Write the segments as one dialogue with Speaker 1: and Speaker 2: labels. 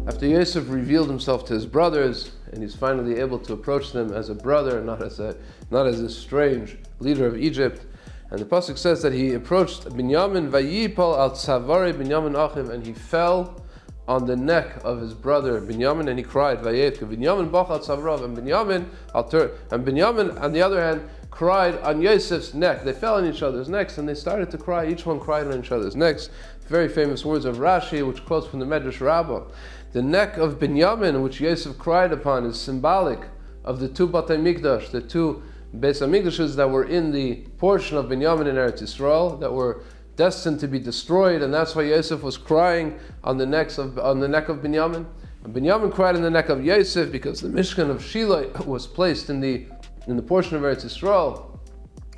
Speaker 1: After Yosef revealed himself to his brothers, and he's finally able to approach them as a brother, not as a strange leader of Egypt. And the pasuk says that he approached Binyamin, Vayipal al tzavari Binyamin achiv, and he fell on the neck of his brother Binyamin, and he cried, Vayetke Binyamin bach al tzavrav, and Binyamin, on the other hand, cried on Yosef's neck. They fell on each other's necks, and they started to cry. Each one cried on each other's necks. Very famous words of Rashi, which quotes from the Medrash Rabbah. The neck of Binyamin, which Yosef cried upon, is symbolic of the two Batei Mikdash, the two Beis HaMikdashes that were in the portion of Binyamin in Eretz Yisrael, that were destined to be destroyed, and that's why Yosef was crying on the neck of Binyamin. And Binyamin cried on the neck of Yosef because the Mishkan of Shiloh was placed in the portion of Eretz Yisrael,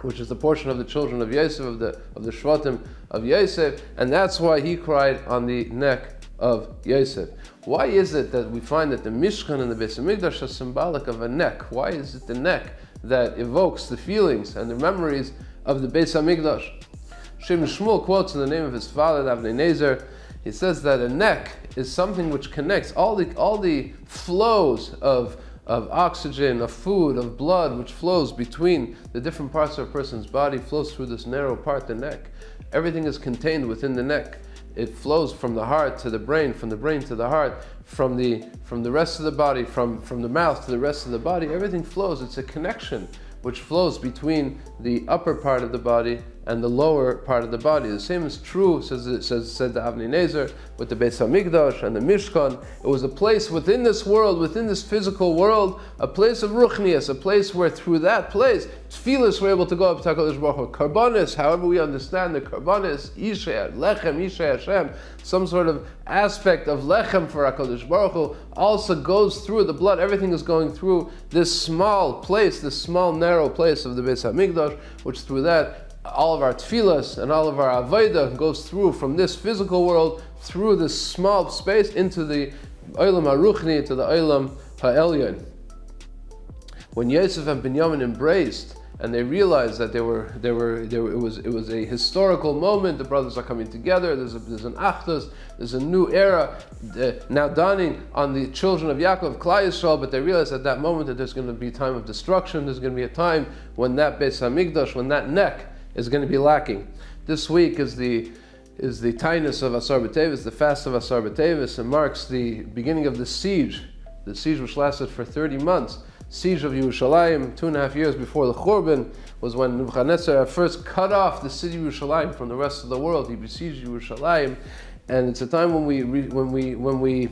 Speaker 1: which is the portion of the children of Yosef, of the Shvatim of Yosef, and that's why he cried on the neck of Yosef. Why is it that we find that the Mishkan and the Beis HaMikdash are symbolic of a neck? Why is it the neck that evokes the feelings and the memories of the Beis HaMikdash? Shem Shmuel quotes in the name of his father, Avnei Nezer. He says that a neck is something which connects all the flows of oxygen, of food, of blood, which flows between the different parts of a person's body, flows through this narrow part, the neck. Everything is contained within the neck. It flows from the heart to the brain, from the brain to the heart, from the rest of the body, from the mouth to the rest of the body. Everything flows. It's a connection which flows between the upper part of the body and the lower part of the body. The same is true, said the Avnei Nezer, with the Beis HaMikdash and the Mishkan. It was a place within this world, within this physical world, a place of ruchnias, a place where through that place, tefillas were able to go up to HaKadosh Baruch Hu. Karbanis, however we understand the karbanis, Ishay, Lechem, Ishay Hashem, some sort of aspect of Lechem for HaKadosh Baruch Hu, also goes through the blood. Everything is going through this small place, this small narrow place of the Beis HaMikdash, which through that all of our tefillas and all of our avodah goes through from this physical world, through this small space, into the Olam HaRuchni, to the Olam HaElyon. When Yosef and Binyamin embraced, and they realized that it was a historical moment. The brothers are coming together. There's an achdus. There's a new era now dawning on the children of Yaakov, Klal Yisrael. But they realize at that moment that there's going to be a time of destruction. There's going to be a time when that Beis HaMikdash, when that neck is going to be lacking. This week is the Tainus of Asar B'Tevis, the fast of Asar B'Tevis, and marks the beginning of the siege which lasted for 30 months. Siege of Yerushalayim, 2.5 years before the Churban, was when Nebuchadnezzar first cut off the city of Yerushalayim from the rest of the world. He besieged Yerushalayim, and it's a time when we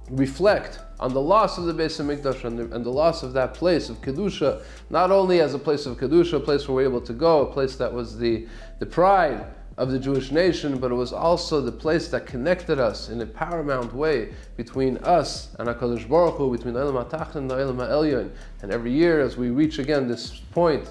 Speaker 1: reflect on the loss of the Beis HaMikdash and the loss of that place of Kedusha, not only as a place of Kedusha, a place where we're able to go, a place that was the pride of the Jewish nation, but it was also the place that connected us in a paramount way between us and HaKadosh Baruch Hu, between the Olam HaTachton and the Olam HaElyon. And every year, as we reach again this point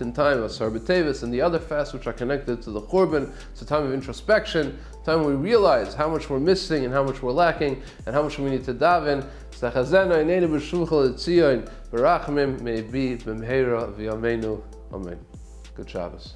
Speaker 1: in time of Asar B'Tevis and the other fasts which are connected to the Churban, it's a time of introspection, a time when we realize how much we're missing and how much we're lacking and how much we need to daven. May it be b'mheira v'yameinu. Amen. Good Shabbos.